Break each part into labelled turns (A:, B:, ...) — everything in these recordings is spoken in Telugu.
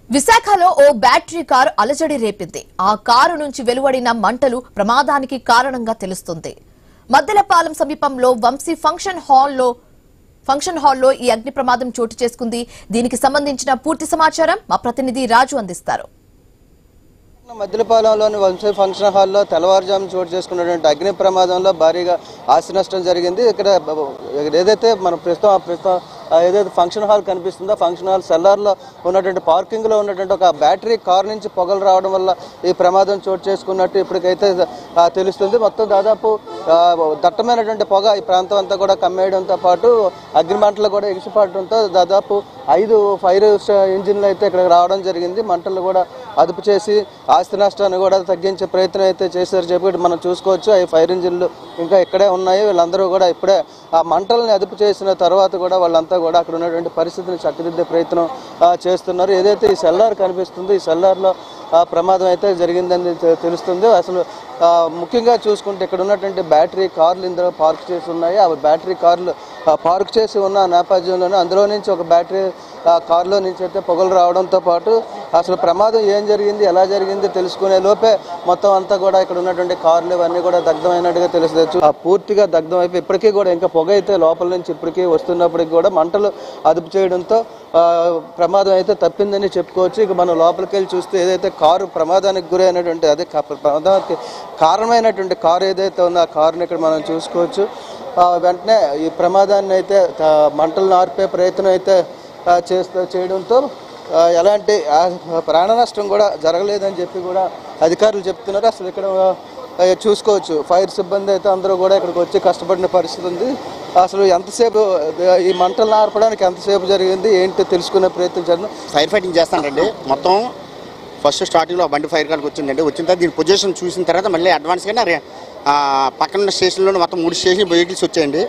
A: విశాఖలో ఓ బ్యాటరీ కారు అలజడి రేపింది. ఆ కారు నుంచి వెలువడిన మంటలు ప్రమాదానికి కారణంగా తెలుస్తుంది. మద్దెలపాలెం సమీపంలో వంశీ ఫంక్షన్ హాల్లో ఈ అగ్ని ప్రమాదం చోటు చేసుకుంది. దీనికి సంబంధించిన పూర్తి సమాచారం మా ప్రతినిధి రాజు అందిస్తారు.
B: మద్దెలపాలెంలోని వంశీ ఫంక్షన్ హాల్లో తెల్లవారుజాము చోటు చేసుకున్నటువంటి అగ్ని ప్రమాదంలో భారీగా ఆస్తి నష్టం జరిగింది. ఇక్కడ ఏదైతే మన ప్రస్తుతం ఏదైతే ఫంక్షన్ హాల్ కనిపిస్తుందో ఫంక్షన్ హాల్ సెల్లార్లో ఉన్నటువంటి పార్కింగ్లో ఉన్నటువంటి ఒక బ్యాటరీ కార్ నుంచి పొగలు రావడం వల్ల ఈ ప్రమాదం చోటు చేసుకున్నట్టు ఇప్పటికైతే తెలుస్తుంది. మొత్తం దాదాపు దట్టమైనటువంటి పొగ ఈ ప్రాంతం అంతా కూడా కమ్మేయడంతో పాటు అగ్నిమంటలు కూడా ఎగిసిపడడంతో దాదాపు 5 ఫైర్ ఇంజిన్లు అయితే ఇక్కడ రావడం జరిగింది. మంటలు కూడా అదుపు చేసి ఆస్తి నష్టాన్ని కూడా తగ్గించే ప్రయత్నం అయితే చేశారు చెప్పి మనం చూసుకోవచ్చు. ఈ ఫైర్ ఇంజిన్లు ఇంకా ఇక్కడే ఉన్నాయి. వీళ్ళందరూ కూడా ఇప్పుడే ఆ మంటల్ని అదుపు చేసిన తర్వాత కూడా వాళ్ళంతా కూడా అక్కడ ఉన్నటువంటి పరిస్థితిని చక్కదిద్దే ప్రయత్నం చేస్తున్నారు. ఏదైతే ఈ సెల్లార్ కనిపిస్తుందో ఈ సెల్లార్లో ప్రమాదం అయితే జరిగిందని తెలుస్తుంది. అసలు ముఖ్యంగా చూసుకుంటే ఇక్కడ ఉన్నటువంటి బ్యాటరీ కార్లు ఇందులో పార్క్ చేసి ఉన్నాయి. ఆ బ్యాటరీ కార్లు పార్క్ చేసి ఉన్న నేపథ్యంలోనే అందులో నుంచి ఒక బ్యాటరీ కారులో నుంచి అయితే పొగలు రావడంతో పాటు అసలు ప్రమాదం ఏం జరిగింది ఎలా జరిగింది తెలుసుకునే లోపే మొత్తం అంతా కూడా ఇక్కడ ఉన్నటువంటి కార్లు ఇవన్నీ కూడా దగ్ధమైనట్టుగా తెలుసు. పూర్తిగా దగ్ధం అయిపోయి ఇప్పటికీ కూడా ఇంకా పొగ అయితే లోపల నుంచి ఇప్పటికీ వస్తున్నప్పటికీ కూడా మంటలు అదుపు చేయడంతో ప్రమాదం అయితే తప్పిందని చెప్పుకోవచ్చు. ఇక మనం లోపలికి వెళ్ళి చూస్తే ఏదైతే కారు ప్రమాదానికి గురైనటువంటి అదే ప్రమాదానికి కారణమైనటువంటి కారు ఏదైతే ఉందో ఆ కారుని ఇక్కడ మనం చూసుకోవచ్చు. వెంటనే ఈ ప్రమాదాన్ని అయితే మంటలను ఆర్పే ప్రయత్నం అయితే చేయడంతో ఎలాంటి ప్రాణ నష్టం కూడా జరగలేదని చెప్పి కూడా అధికారులు చెప్తున్నారు. అసలు ఇక్కడ చూసుకోవచ్చు ఫైర్ సిబ్బంది అయితే అందరూ కూడా ఇక్కడికి వచ్చి కష్టపడిన పరిస్థితి ఉంది. అసలు ఎంతసేపు ఈ మంటలను ఆర్పడానికి ఎంతసేపు జరిగింది ఏంటి తెలుసుకునే ప్రయత్నం చేద్దాం.
C: ఫైర్ ఫైటింగ్ చేస్తానండి. మొత్తం ఫస్ట్ స్టార్టింగ్లో బండి ఫైర్ కాల్కి వచ్చిందండి. వచ్చిన తర్వాత దీని పొజిషన్ చూసిన తర్వాత మళ్ళీ అడ్వాన్స్గా పక్కన స్టేషన్లో మొత్తం 3 స్టేషన్ వెహికల్స్ వచ్చాయండి.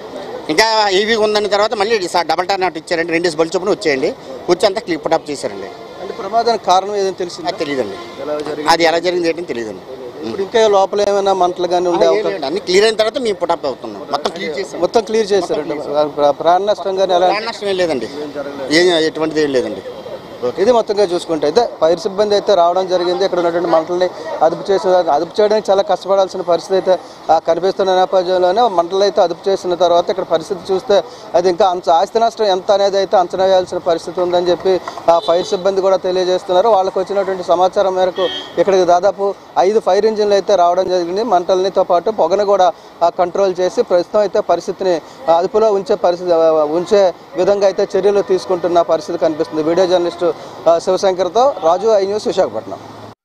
C: ఇంకా హెవీగా ఉందని తర్వాత మళ్ళీ డబల్ టర్న్ ఇచ్చారండి. 2 బల్లి చొప్పున వచ్చాయండి. వచ్చి అంతా క్లిప్ అప్ చేశారండి.
B: అంటే ప్రమాదానికి కారణం ఏదైనా తెలిసింది?
C: అది తెలియదండి. అది ఎలా జరిగింది ఏంటని తెలియదండి.
B: ఇప్పుడు ఇంకా లోపల ఏమైనా మంటలు కానీ ఉండే
C: అన్ని క్లియర్ అయిన తర్వాత మేము పుటప్ అవుతున్నాం. మొత్తం క్లియర్
B: చేశారండి. ప్రాణ నష్టం కానీ ఎలా?
C: ప్రాణ నష్టం ఏం లేదండి. ఎటువంటిది ఏం లేదండి.
B: ఇది మొత్తంగా చూసుకుంటే అయితే ఫైర్ సిబ్బంది అయితే రావడం జరిగింది. ఇక్కడ ఉన్నటువంటి మంటల్ని అదుపు చేయడానికి చాలా కష్టపడాల్సిన పరిస్థితి అయితే కనిపిస్తున్న నేపథ్యంలోనే మంటలు అయితే అదుపు చేసిన తర్వాత ఇక్కడ పరిస్థితి చూస్తే అది ఇంకా ఆస్తి నష్టం ఎంత అనేది అయితే అంచనా వేయాల్సిన పరిస్థితి ఉందని చెప్పి ఫైర్ సిబ్బంది కూడా తెలియజేస్తున్నారు. వాళ్ళకు వచ్చినటువంటి సమాచారం మేరకు ఇక్కడికి దాదాపు 5 ఫైర్ ఇంజిన్లు అయితే రావడం జరిగింది. మంటలతో పాటు పొగను కూడా కంట్రోల్ చేసి ప్రస్తుతం అయితే పరిస్థితిని అదుపులో ఉంచే విధంగా అయితే చర్యలు తీసుకుంటున్న పరిస్థితి కనిపిస్తుంది. వీడియో జర్నలిస్టు శివశంకర్తో రాజు, ఐ న్యూస్, విశాఖపట్నం.